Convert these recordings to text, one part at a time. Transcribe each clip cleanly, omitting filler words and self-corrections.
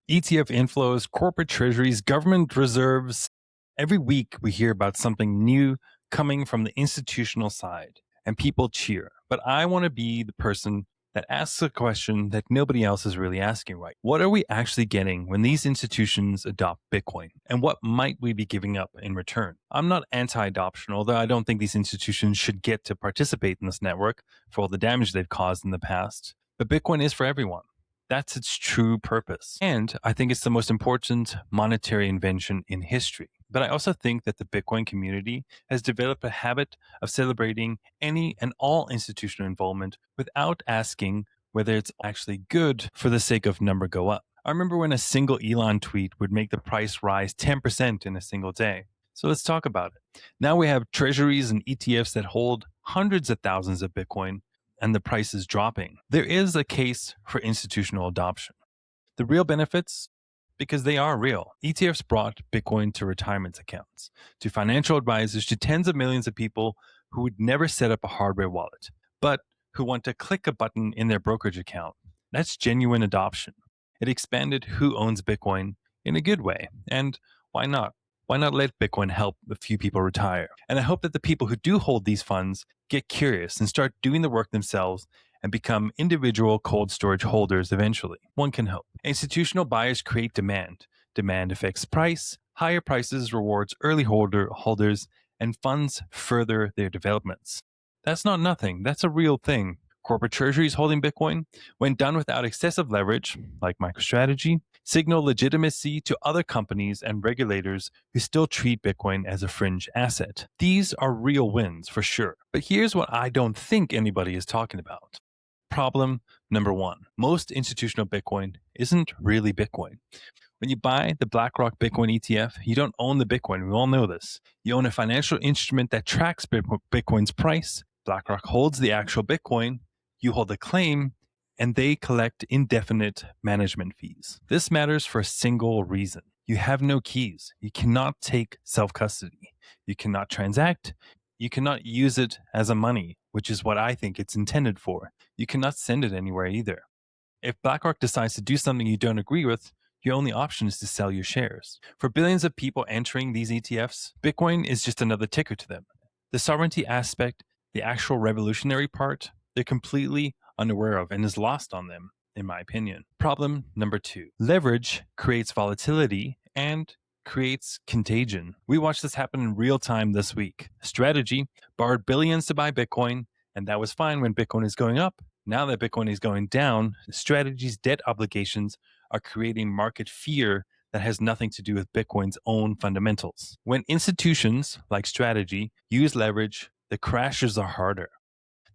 ETF inflows, corporate treasuries, government reserves. Every week we hear about something new coming from the institutional side, and people cheer. But I want to be the person that asks a question that nobody else is really asking right. What are we actually getting when these institutions adopt Bitcoin? And what might we be giving up in return? I'm not anti-adoption, although I don't think these institutions should get to participate in this network for all the damage they've caused in the past. But Bitcoin is for everyone. That's its true purpose. And I think it's the most important monetary invention in history. But I also think that the Bitcoin community has developed a habit of celebrating any and all institutional involvement without asking whether it's actually good for the sake of number go up. I remember when a single Elon tweet would make the price rise 10% in a single day. So let's talk about it. Now we have treasuries and ETFs that hold hundreds of thousands of Bitcoin, and the price is dropping. There is a case for institutional adoption. The real benefits, because they are real. ETFs brought Bitcoin to retirement accounts, to financial advisors, to tens of millions of people who would never set up a hardware wallet, but who want to click a button in their brokerage account. That's genuine adoption. It expanded who owns Bitcoin in a good way. And why not? Why not let Bitcoin help a few people retire? And I hope that the people who do hold these funds get curious and start doing the work themselves and become individual cold storage holders eventually. One can hope. Institutional buyers create demand. Demand affects price. Higher prices rewards early holders, and funds further their developments. That's not nothing. That's a real thing. Corporate treasuries holding Bitcoin, when done without excessive leverage, like MicroStrategy, signal legitimacy to other companies and regulators who still treat Bitcoin as a fringe asset. These are real wins for sure. But here's what I don't think anybody is talking about. Problem number one, most institutional Bitcoin isn't really Bitcoin. When you buy the BlackRock Bitcoin ETF, you don't own the Bitcoin. We all know this. You own a financial instrument that tracks Bitcoin's price. BlackRock holds the actual Bitcoin. You hold the claim, and they collect indefinite management fees. This matters for a single reason. You have no keys. You cannot take self-custody. You cannot transact. You cannot use it as a money, which is what I think it's intended for. You cannot send it anywhere either. If BlackRock decides to do something you don't agree with, your only option is to sell your shares. For billions of people entering these ETFs, Bitcoin is just another ticker to them. The sovereignty aspect, the actual revolutionary part, they're completely unaware of and is lost on them, in my opinion. Problem number two, leverage creates volatility and creates contagion. We watched this happen in real time this week. Strategy borrowed billions to buy Bitcoin, and that was fine when Bitcoin is going up. Now that Bitcoin is going down, Strategy's debt obligations are creating market fear that has nothing to do with Bitcoin's own fundamentals. When institutions like Strategy use leverage, the crashes are harder.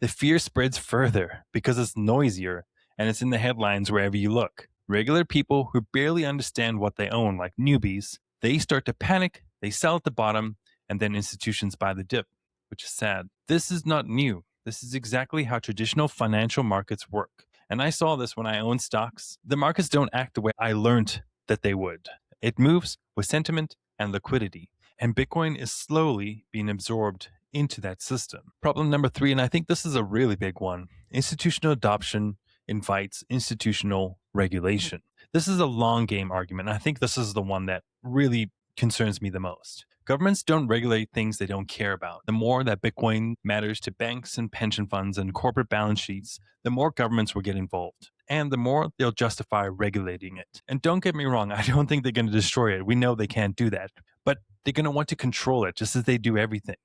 The fear spreads further because it's noisier and it's in the headlines wherever you look. Regular people who barely understand what they own, like newbies, they start to panic, they sell at the bottom, and then institutions buy the dip, which is sad. This is not new. This is exactly how traditional financial markets work. And I saw this when I owned stocks. The markets don't act the way I learned that they would. It moves with sentiment and liquidity. And Bitcoin is slowly being absorbed into that system. Problem number three, and I think this is a really big one, institutional adoption invites institutional regulation. This is a long game argument. I think this is the one that really concerns me the most. Governments don't regulate things they don't care about. The more that Bitcoin matters to banks and pension funds and corporate balance sheets, the more governments will get involved. And the more they'll justify regulating it. And don't get me wrong, I don't think they're going to destroy it. We know they can't do that. But they're going to want to control it just as they do everything.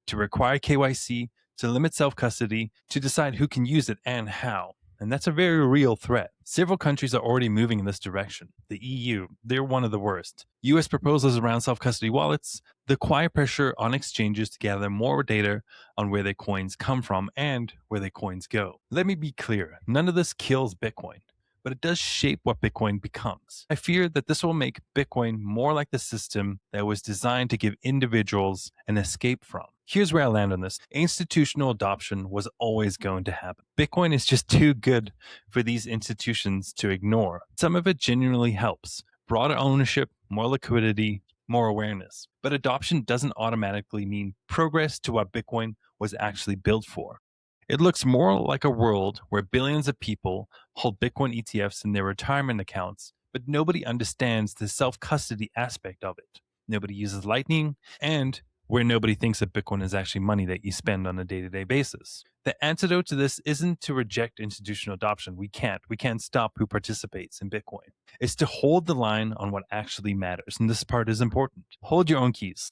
To require KYC, to limit self-custody, to decide who can use it and how. And that's a very real threat. Several countries are already moving in this direction. The EU, they're one of the worst. US proposals around self-custody wallets, the quiet pressure on exchanges to gather more data on where their coins come from and where their coins go. Let me be clear, none of this kills Bitcoin, but it does shape what Bitcoin becomes. I fear that this will make Bitcoin more like the system that was designed to give individuals an escape from. Here's where I land on this. Institutional adoption was always going to happen. Bitcoin is just too good for these institutions to ignore. Some of it genuinely helps. Broader ownership, more liquidity, more awareness. But adoption doesn't automatically mean progress to what Bitcoin was actually built for. It looks more like a world where billions of people hold Bitcoin ETFs in their retirement accounts but nobody understands the self custody aspect of it. Nobody uses Lightning, and where nobody thinks that Bitcoin is actually money that you spend on a day to day basis. The antidote to this isn't to reject institutional adoption. We can't. We can't stop who participates in Bitcoin. It's to hold the line on what actually matters. And this part is important. Hold your own keys.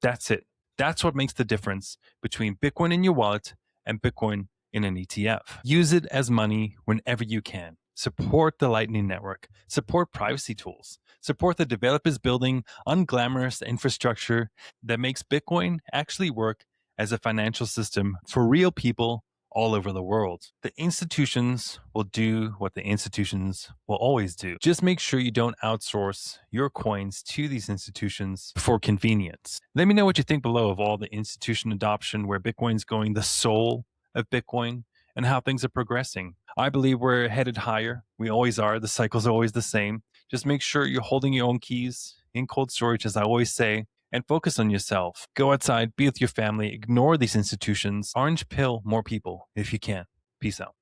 That's it. That's what makes the difference between Bitcoin in your wallet and Bitcoin in an ETF. Use it as money whenever you can. Support the Lightning Network. Support privacy tools. Support the developers building unglamorous infrastructure that makes Bitcoin actually work as a financial system for real people all over the world. The institutions will do what the institutions will always do. Just make sure you don't outsource your coins to these institutions for convenience. Let me know what you think below of all the institution adoption, where Bitcoin's going, the soul of Bitcoin, and how things are progressing. I believe we're headed higher. We always are. The cycle's always the same. Just make sure you're holding your own keys in cold storage, as I always say, and focus on yourself. Go outside, be with your family, ignore these institutions, orange pill more people if you can. Peace out.